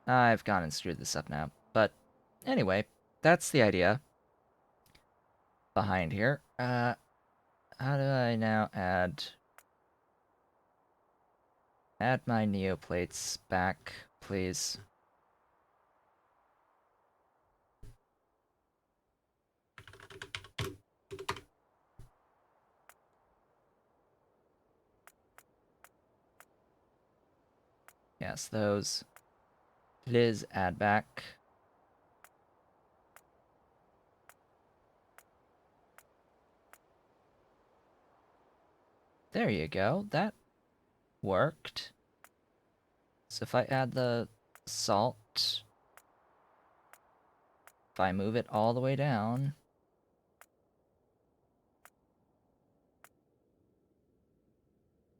I've gone and screwed this up now. But anyway, that's the idea behind here. How do I now add my neoplates back, please? Yes, those. Please add back. There you go. That worked. So if I add the salt, if I move it all the way down,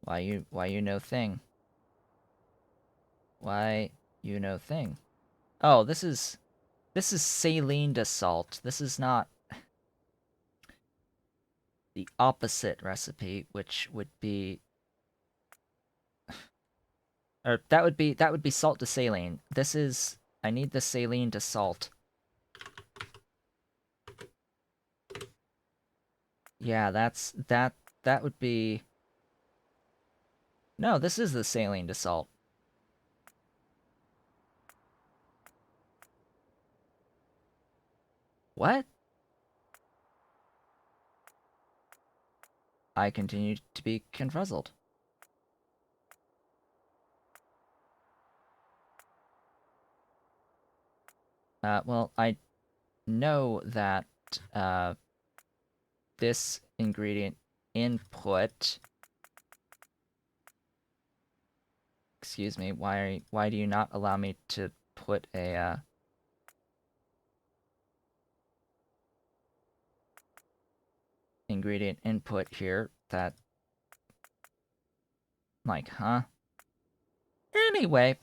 why you no thing? Why you no thing? Oh, this is saline to salt. This is not the opposite recipe, which would be, or that would be salt to saline. This is, I need the saline to salt. Yeah, that would be. No, this is the saline to salt. What? I continue to be confuzzled. Well, I know that this ingredient input. Excuse me. Why do you not allow me to put a ingredient input here? That, like, huh? Anyway.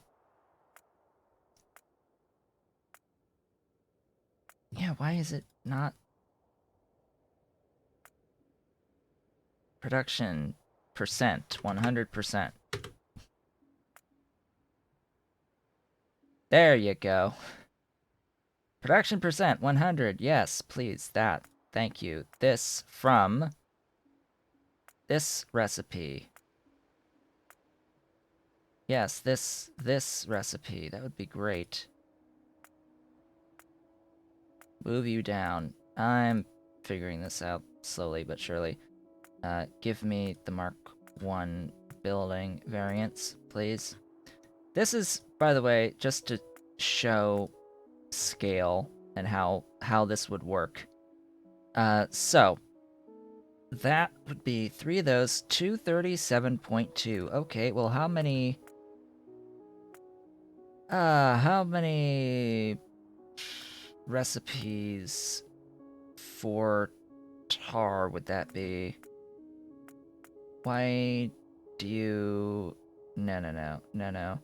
Yeah, why is it not production percent 100%? There you go. Production percent 100. Yes, please. That. Thank you. This from this recipe. Yes, this recipe. That would be great. Move you down. I'm figuring this out slowly but surely. Give me the Mark 1 building variants, please. This is, by the way, just to show scale and how this would work. So that would be 3 of those, 237.2. Okay, well, how many recipes for tar would that be? Why do you... No.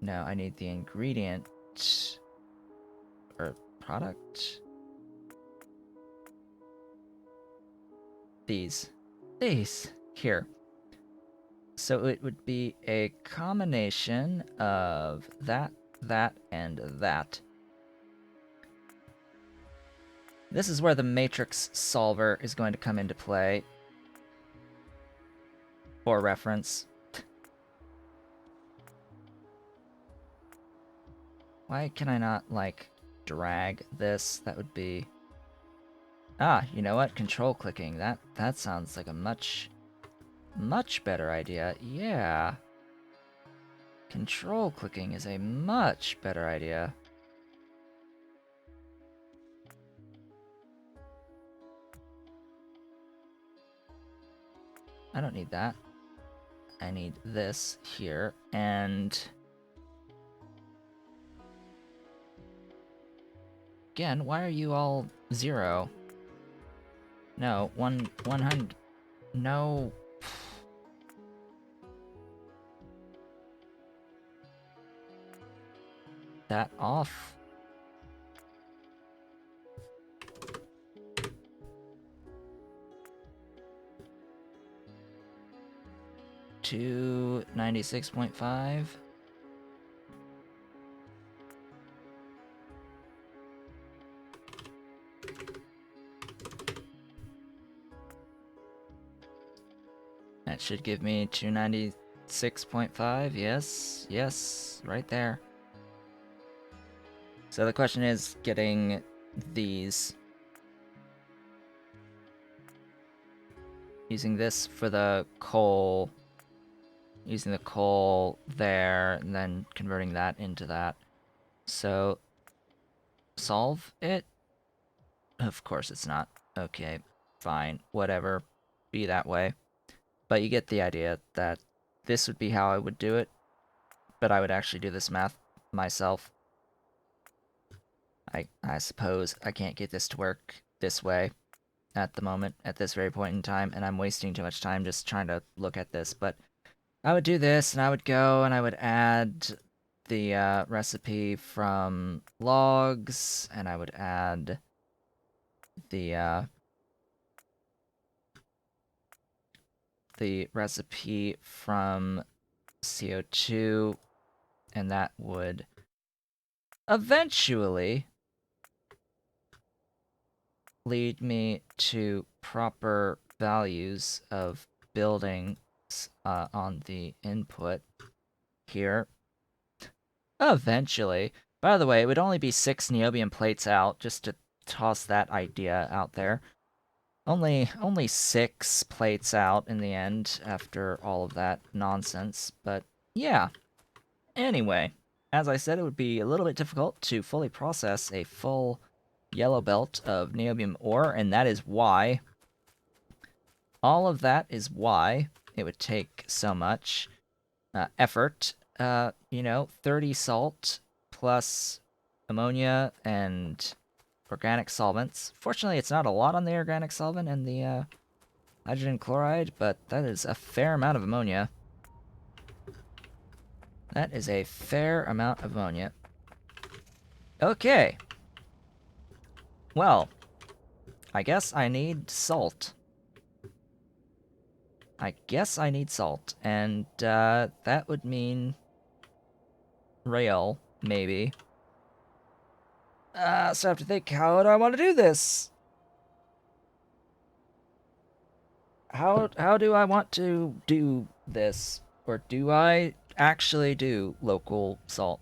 No, I need the ingredient or product. These here. So it would be a combination of that, and that. This is where the matrix solver is going to come into play. For reference. Why can I not, like, drag this? That would be... Ah, you know what? Control clicking. That sounds like a much better idea. Yeah. Control clicking is a much better idea. I don't need that. I need this here, and... Again, why are you all 0? No, 100... No... That off. To 96.5. That should give me 296.5. Yes, yes, right there. So the question is getting these. Using this for the coal. Using the coal there, and then converting that into that. So, solve it? Of course it's not. Okay, fine, whatever. Be that way. But you get the idea that this would be how I would do it, but I would actually do this math myself. I suppose I can't get this to work this way at the moment, at this very point in time, and I'm wasting too much time just trying to look at this, but I would do this, and I would go and I would add the recipe from logs, and I would add the recipe from CO2, and that would eventually lead me to proper values of buildings on the input here. Eventually. By the way, it would only be 6 niobium plates out, just to toss that idea out there. Only 6 plates out in the end after all of that nonsense, but yeah. Anyway, as I said, it would be a little bit difficult to fully process a full yellow belt of niobium ore, and that is why. All of that is why it would take so much effort. 30 salt plus ammonia and organic solvents. Fortunately, it's not a lot on the organic solvent and the hydrogen chloride, but that is a fair amount of ammonia. That is a fair amount of ammonia. Okay. Well, I guess I need salt. And that would mean rail, maybe. So I have to think, how do I want to do this? How do I want to do this? Or do I actually do local salt?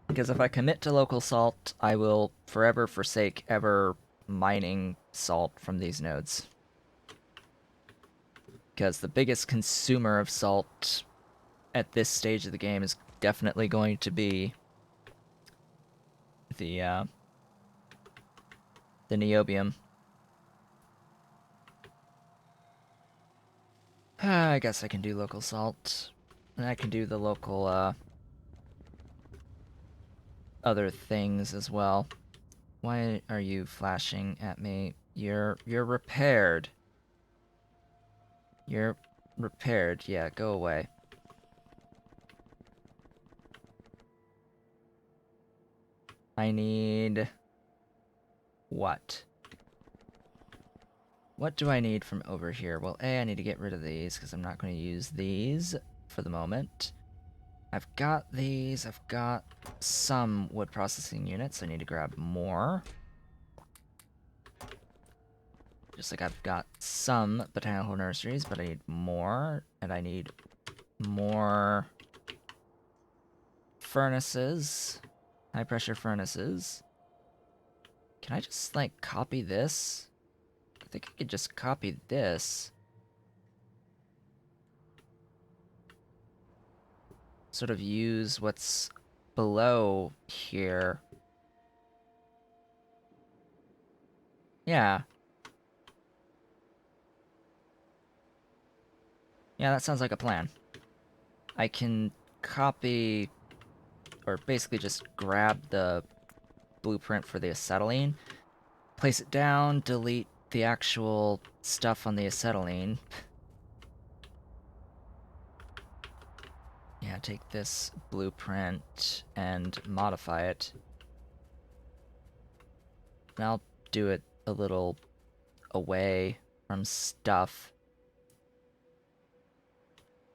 Because if I commit to local salt, I will forever forsake ever mining salt from these nodes. Because the biggest consumer of salt at this stage of the game is definitely going to be the niobium. I guess I can do local salt. And I can do the local other things as well. Why are you flashing at me? You're repaired. You're repaired. Yeah, go away. I need... what? What do I need from over here? Well, I need to get rid of these, because I'm not going to use these for the moment. I've got these. I've got some wood processing units. I need to grab more. Just like I've got some botanical nurseries, but I need more. And I need more furnaces. High-pressure furnaces. Can I just, like, copy this? I think I could just copy this. Sort of use what's below here. Yeah. Yeah, that sounds like a plan. I can copy, or basically just grab the blueprint for the acetylene, place it down, delete the actual stuff on the acetylene. Yeah, take this blueprint and modify it. And I'll do it a little away from stuff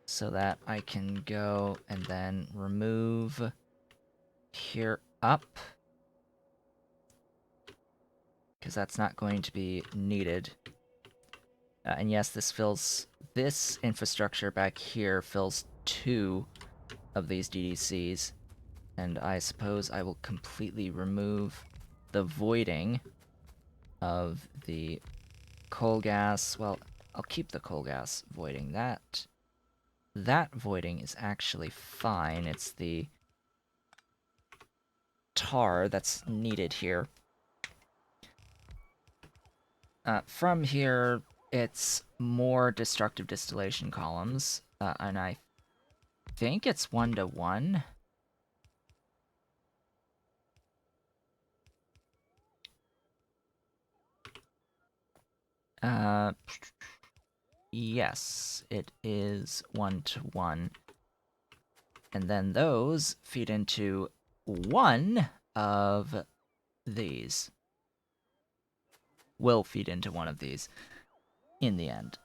so that I can go and then remove here up, because that's not going to be needed. And yes, this infrastructure back here fills 2 of these DDCs. And I suppose I will completely remove the voiding of the coal gas. Well, I'll keep the coal gas voiding. That voiding is actually fine. It's the tar that's needed here. From here, it's more destructive distillation columns, and I think it's 1-to-1. Yes, it is 1-to-1. And then those feed into one of these. Will feed into one of these in the end.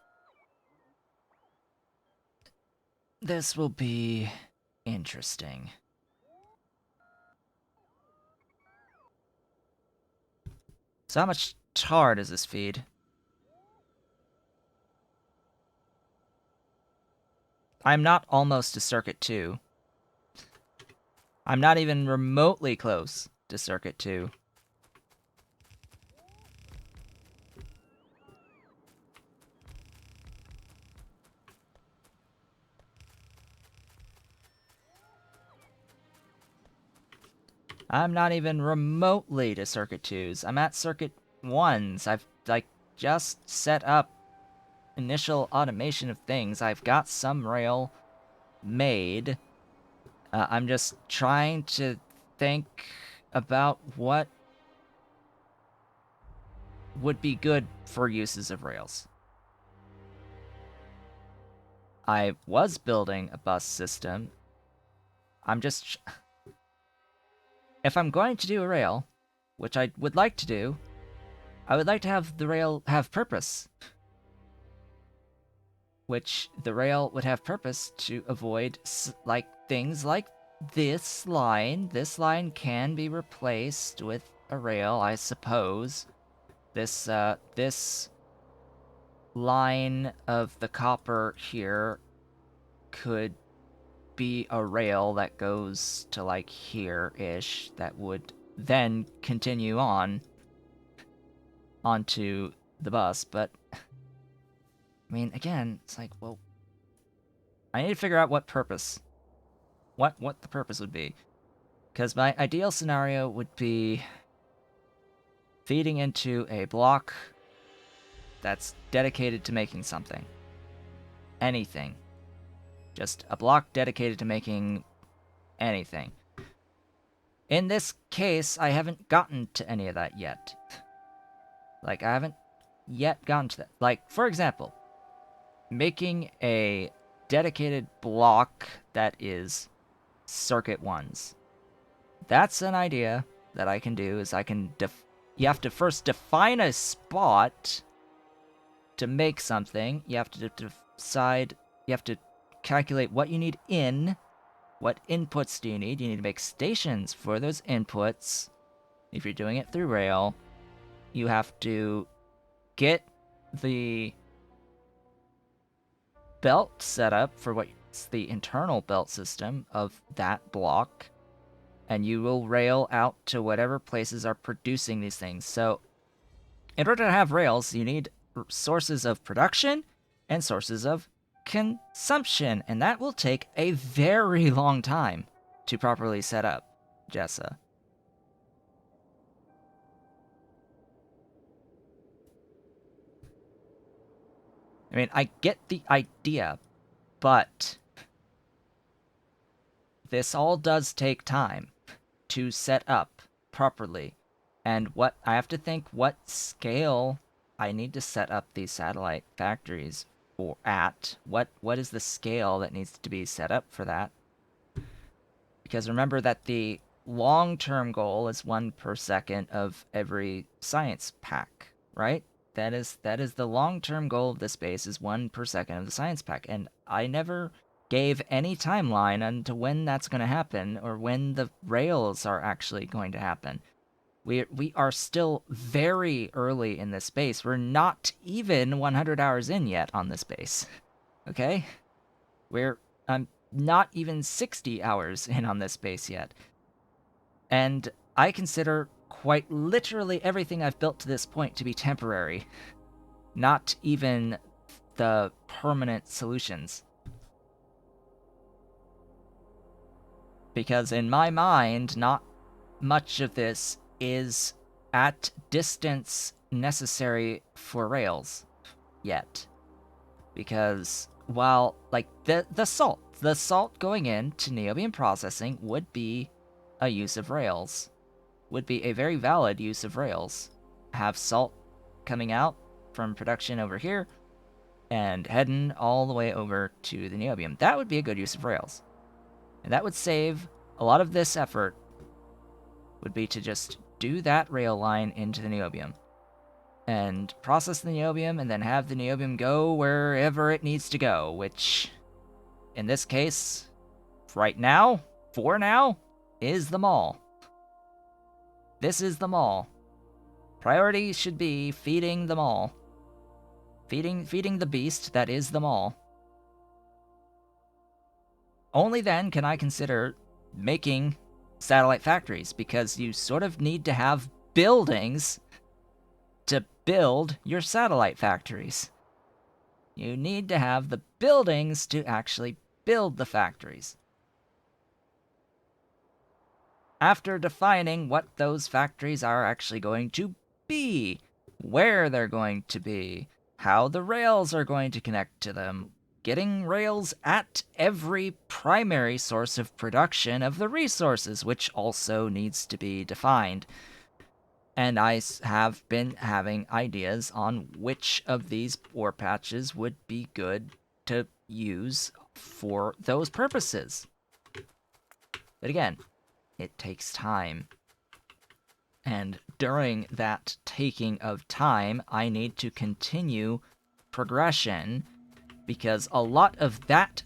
This will be interesting. So how much tar does this feed? I'm not almost to Circuit 2. I'm not even remotely close to Circuit 2. I'm not even remotely to Circuit 2s. I'm at Circuit 1s. I've, like, just set up initial automation of things. I've got some rail made. I'm just trying to think about what would be good for uses of rails. I was building a bus system. I'm just... If I'm going to do a rail, which I would like to do, I would like to have the rail have purpose. Which the rail would have purpose to avoid, like, things like this line. This line can be replaced with a rail, I suppose. This line of the copper here could be a rail that goes to, like, here-ish, that would then continue on onto the bus, but I mean, again, it's like, well, I need to figure out what purpose, what the purpose would be, because my ideal scenario would be feeding into a block that's dedicated to making something. Anything. Just a block dedicated to making anything. In this case, I haven't gotten to any of that yet. Like, I haven't yet gotten to that. Like, for example, making a dedicated block that is Circuit 1s. That's an idea that I can do, is I can you have to first define a spot to make something. You have to decide, you have to calculate what you need in, what inputs do you need. You need to make stations for those inputs. If you're doing it through rail, you have to get the belt set up for what's the internal belt system of that block, and you will rail out to whatever places are producing these things. So in order to have rails, you need sources of production and sources of consumption, and that will take a very long time to properly set up, Jessa. I mean, I get the idea, but this all does take time to set up properly. And what I have to think what scale I need to set up these satellite factories for at. What is the scale that needs to be set up for that? Because remember that the long-term goal is 1 per second of every science pack, right? That is the long-term goal of this base, is 1 per second of the science pack. And I never gave any timeline onto when that's going to happen or when the rails are actually going to happen. We are still very early in this base. We're not even 100 hours in yet on this base. Okay? I'm not even 60 hours in on this base yet. And I consider quite literally everything I've built to this point to be temporary. Not even the permanent solutions. Because in my mind, not much of this is at distance necessary for rails yet. Because while, like, the salt going into niobium processing would be a use of rails. Would be a very valid use of rails. Have salt coming out from production over here and heading all the way over to the niobium. That would be a good use of rails. And that would save a lot of this effort, would be to just do that rail line into the niobium and process the niobium and then have the niobium go wherever it needs to go, which in this case, right now, for now, is the mall. This is the mall. Priority should be feeding the mall. Feeding the beast that is the mall. Only then can I consider making satellite factories, because you sort of need to have buildings to build your satellite factories. You need to have the buildings to actually build the factories. After defining what those factories are actually going to be, where they're going to be, how the rails are going to connect to them, getting rails at every primary source of production of the resources, which also needs to be defined. And I have been having ideas on which of these ore patches would be good to use for those purposes. But again, it takes time. And during that taking of time, I need to continue progression, because a lot of that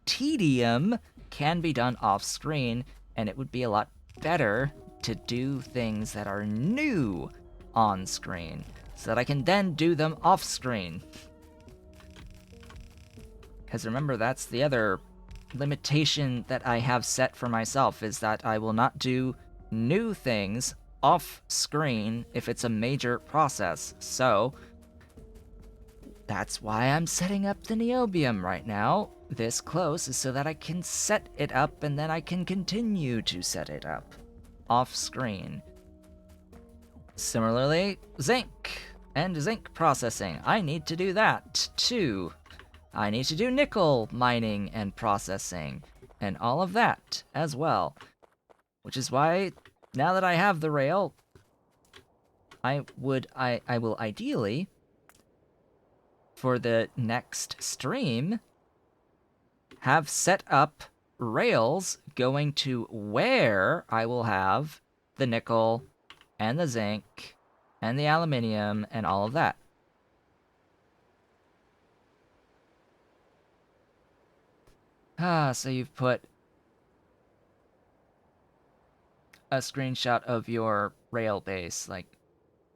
tedium can be done off screen, and it would be a lot better to do things that are new on screen, so that I can then do them off screen. Because remember, that's the other limitation that I have set for myself, is that I will not do new things off screen if it's a major process. So that's why I'm setting up the niobium right now this close, is so that I can set it up and then I can continue to set it up off screen. Similarly, zinc and zinc processing. I need to do that too. I need to do nickel mining and processing and all of that as well. Which is why, now that I have the rail, I will ideally, for the next stream, have set up rails going to where I will have the nickel and the zinc and the aluminium and all of that. So you've put a screenshot of your rail base. Like,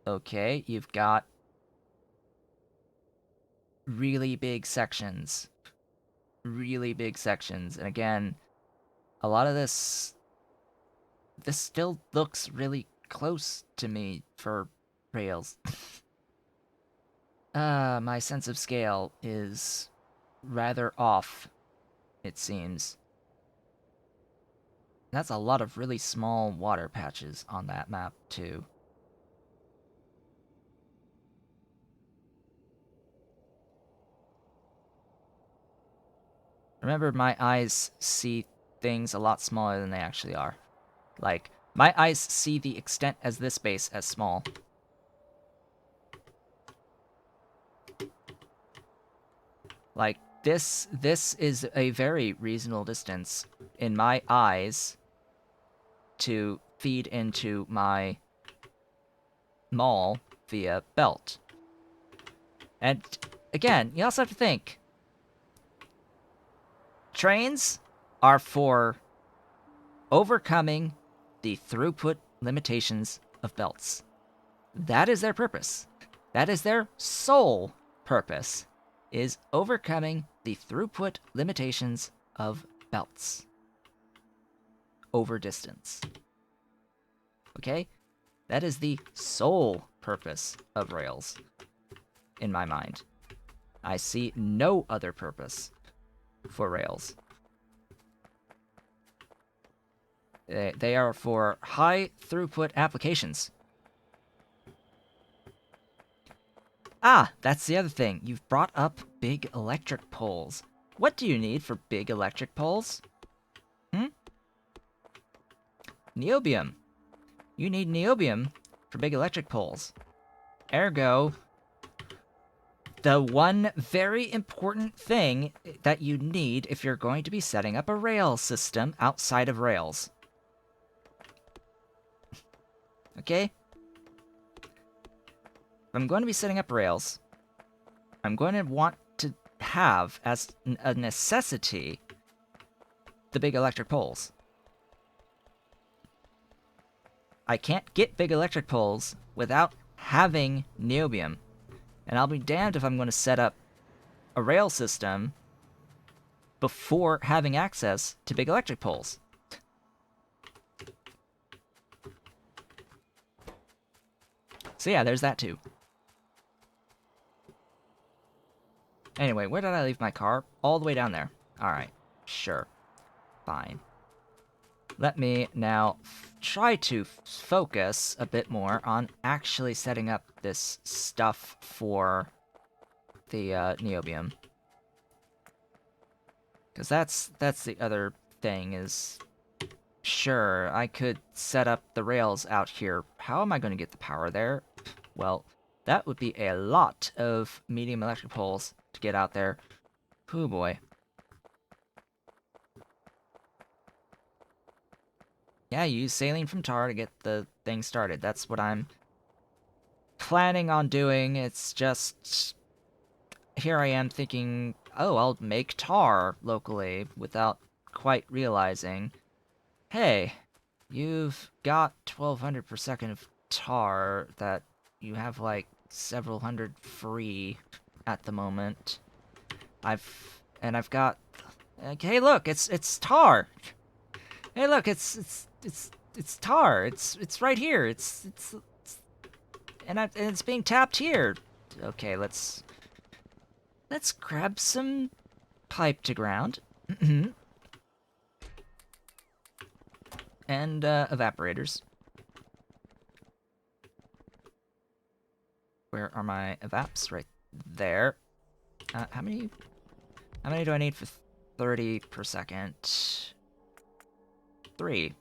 okay, you've got really big sections. Really big sections. And again, a lot of this still looks really close to me for rails. My sense of scale is rather off, it seems. That's a lot of really small water patches on that map, too. Remember, my eyes see things a lot smaller than they actually are. Like, my eyes see the extent as this base as small. Like, this is a very reasonable distance in my eyes to feed into my mall via belt. And again, you also have to think, trains are for overcoming the throughput limitations of belts. That is their purpose. That is their sole purpose, is overcoming the throughput limitations of belts over distance. Okay? That is the sole purpose of rails, in my mind. I see no other purpose for rails. They are for high throughput applications. Ah, that's the other thing. You've brought up big electric poles. What do you need for big electric poles? Niobium. You need niobium for big electric poles. Ergo, the one very important thing that you need if you're going to be setting up a rail system outside of rails. Okay? If I'm going to be setting up rails, I'm going to want to have, as a necessity, the big electric poles. I can't get big electric poles without having niobium. And I'll be damned if I'm going to set up a rail system before having access to big electric poles. So yeah, there's that too. Anyway, where did I leave my car? All the way down there. Alright, sure. Fine. Let me now try to focus a bit more on actually setting up this stuff for the niobium. Because that's the other thing is... Sure, I could set up the rails out here. How am I going to get the power there? Well, that would be a lot of medium electric poles to get out there. Oh boy. Yeah, use saline from tar to get the thing started. That's what I'm planning on doing. It's just... Here I am thinking, oh, I'll make tar locally without quite realizing... Hey, you've got 1200 per second of tar that you have like several hundred free at the moment. I've got hey look, it's tar. Hey look, it's tar. It's right here. And it's being tapped here. Okay, let's grab some pipe to ground. And evaporators. Where are my evaps? Right there. How many do I need for 30 per second? 3.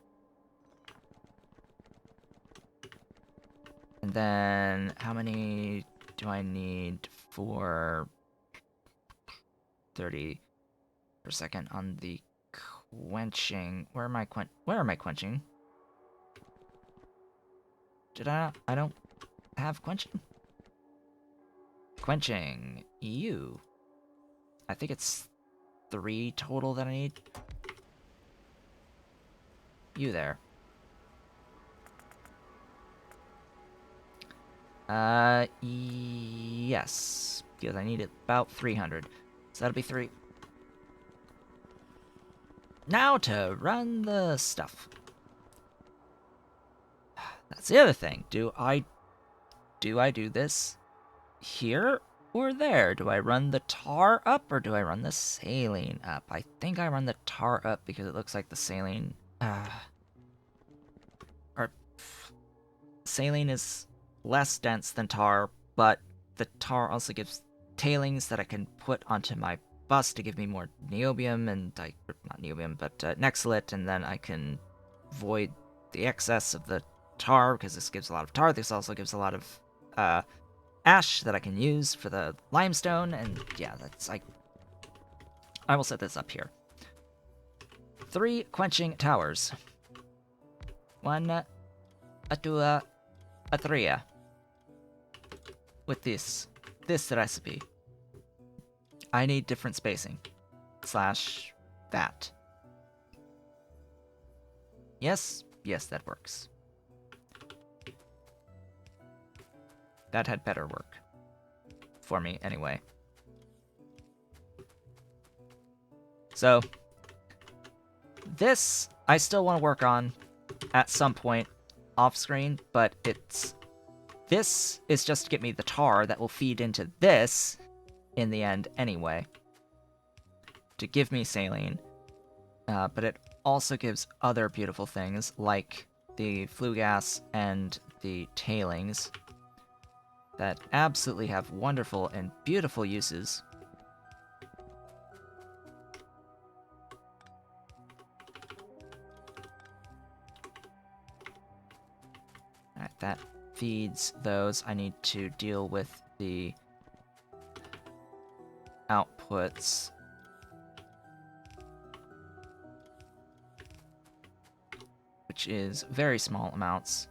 And then how many do I need for 30 per second on the quenching? Where am I quenching? I don't have quenching. Quenching. You. I think it's 3 total that I need. You there. Yes. Because I need about 300. So that'll be 3. Now to run the stuff. That's the other thing. Do I do this here or there? Do I run the tar up or do I run the saline up? I think I run the tar up because it looks like the saline... or saline is less dense than tar, but the tar also gives tailings that I can put onto my bus to give me more niobium, and not niobium, but nexalit, and then I can void the excess of the tar, because this gives a lot of tar. This also gives a lot of ash that I can use for the limestone, and yeah, I will set this up here. 3 quenching towers. 1, a 2, a 3. With this recipe. I need different spacing. / that. Yes, that works. That had better work. For me, anyway. So, this I still want to work on at some point off screen, but this is just to get me the tar that will feed into this in the end anyway, to give me saline. But it also gives other beautiful things like the flue gas and the tailings that absolutely have wonderful and beautiful uses. Alright, that feeds those. I need to deal with the outputs. Which is very small amounts.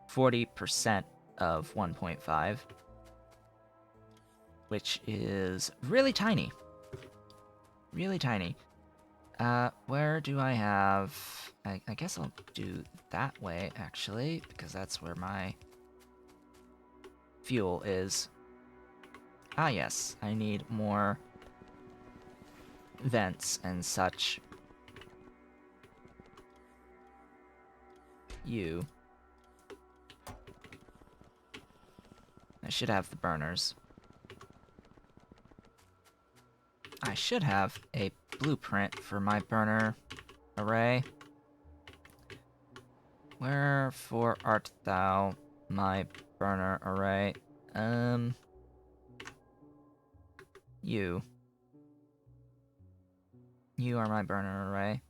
40% of 1.5. Which is really tiny. Really tiny. Where do I have... I guess I'll do that way, actually, because that's where my fuel is. Ah, yes, I need more vents and such. You. I should have the burners. I should have a blueprint for my burner array. Wherefore art thou, my burner array? You. You are my burner array.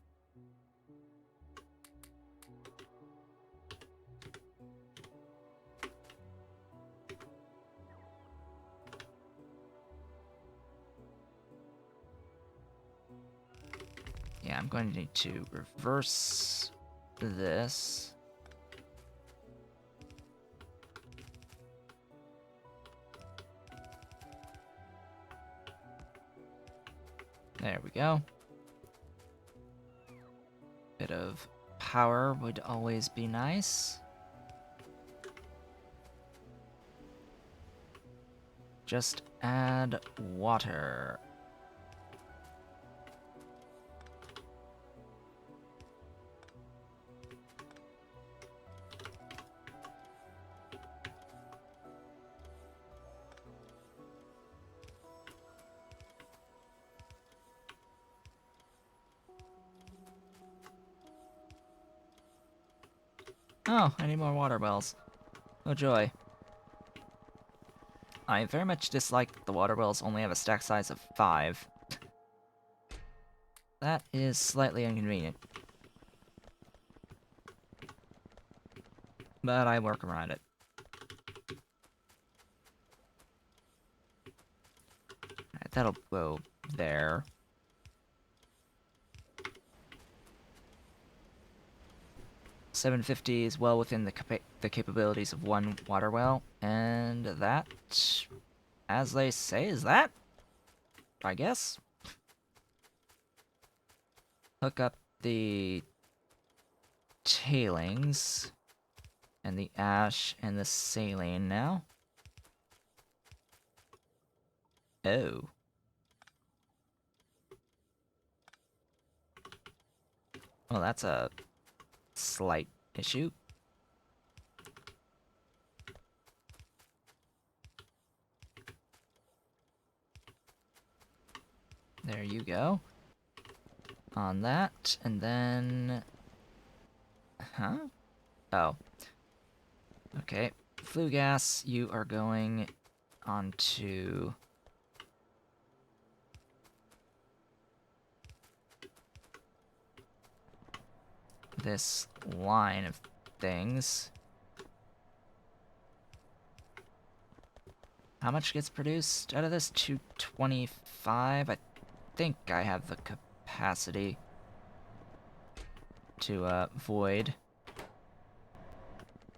Yeah, I'm going to need to reverse this. There we go. Bit of power would always be nice. Just add water. Oh, I need more water wells. Oh joy. I very much dislike the water wells only have a stack size of 5. That is slightly inconvenient. But I work around it. Alright, that'll go there. $750 is well within the capabilities of one water well, and that, as they say, is that? I guess. Hook up the tailings and the ash and the saline now. Oh. Well, that's a slight issue. There you go. On that, and then... Huh? Oh. Okay. Flue gas, you are going onto... this line of things. How much gets produced out of this? 225? I think I have the capacity to void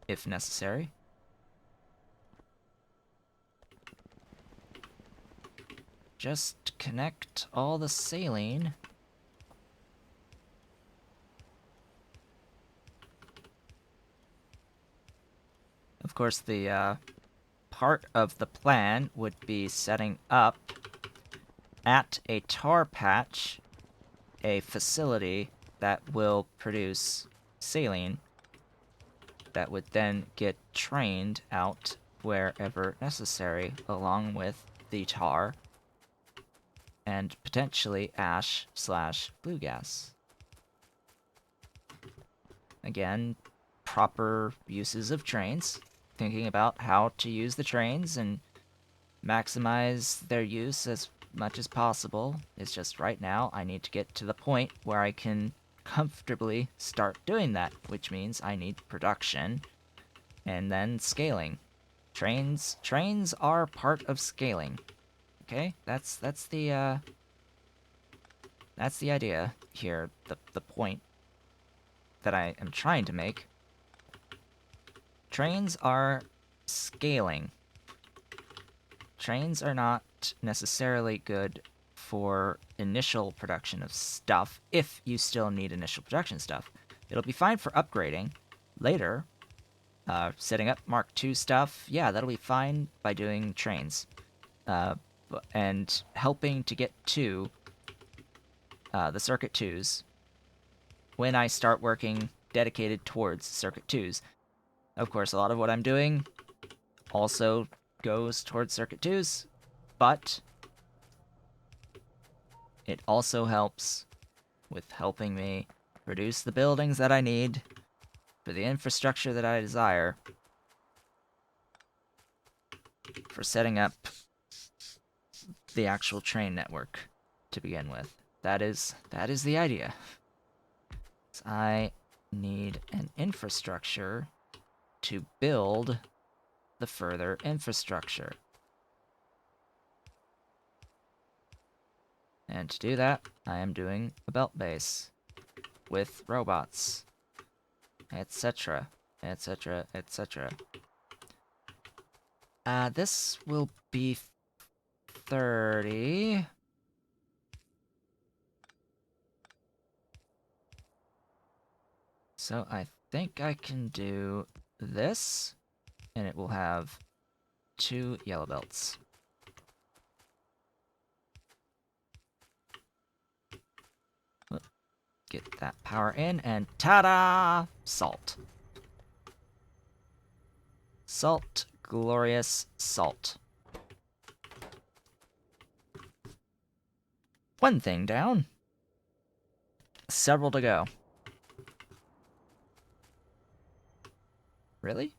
if necessary. Just connect all the saline. Of course, the part of the plan would be setting up at a tar patch a facility that will produce saline that would then get trained out wherever necessary, along with the tar and potentially ash/flue gas. Again, proper uses of trains, thinking about how to use the trains and maximize their use as much as possible. It's just right now I need to get to the point where I can comfortably start doing that, which means I need production and then scaling. Trains are part of scaling. Okay? That's the idea here, the point that I am trying to make. Trains are scaling. Trains are not necessarily good for initial production of stuff, if you still need initial production stuff. It'll be fine for upgrading later. Setting up Mark II stuff, yeah, that'll be fine by doing trains. And helping to get to the Circuit 2s when I start working dedicated towards Circuit 2s. Of course, a lot of what I'm doing also goes towards Circuit 2s, but it also helps with helping me produce the buildings that I need for the infrastructure that I desire for setting up the actual train network to begin with. That is the idea. So I need an infrastructure to build the further infrastructure. And to do that, I am doing a belt base with robots, etc., etc., etc. This will be 30. So I think I can do this, and it will have 2 yellow belts. Get that power in, and ta-da! Salt. Salt, glorious salt. One thing down. Several to go. Really?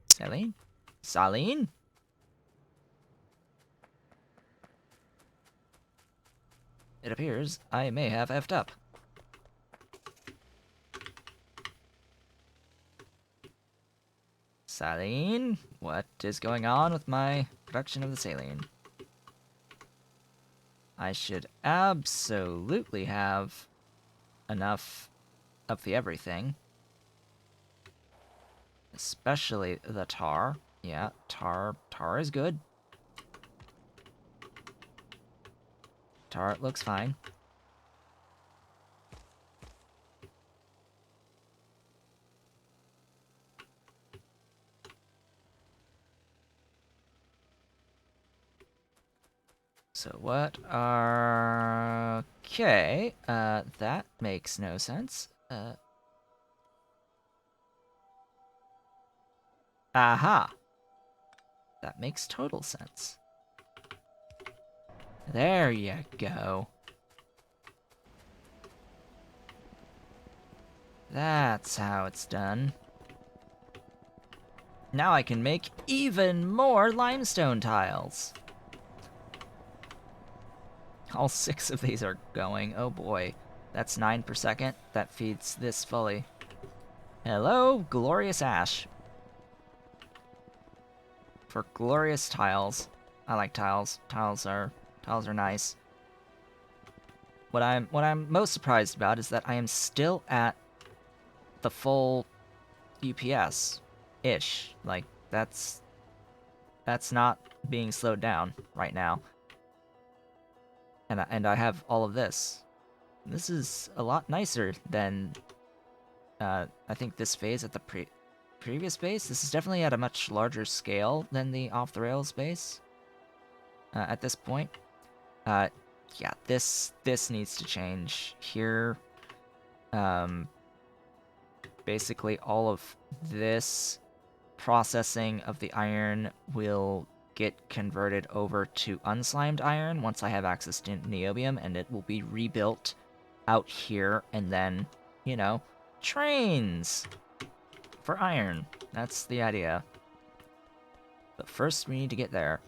Saline? Saline? It appears I may have effed up. Saline? What is going on with my production of the saline? I should absolutely have enough of the everything. Especially the tar. Yeah, tar is good. Tar looks fine. So what are... Okay, that makes no sense. Aha! That makes total sense. There you go. That's how it's done. Now I can make even more limestone tiles. All 6 of these are going. Oh boy. That's 9 per second. That feeds this fully. Hello, glorious ash. For glorious tiles. I like tiles. Tiles are nice. What I'm most surprised about is that I am still at the full UPS-ish. Like, that's not being slowed down right now. And I have all of this. This is a lot nicer than I think this phase at the previous base. This is definitely at a much larger scale than the off-the-rails base at this point. Yeah, this needs to change here. Basically, all of this processing of the iron will get converted over to unslimed iron once I have access to niobium, and it will be rebuilt out here, and then, you know, trains for iron. That's the idea. But first, we need to get there.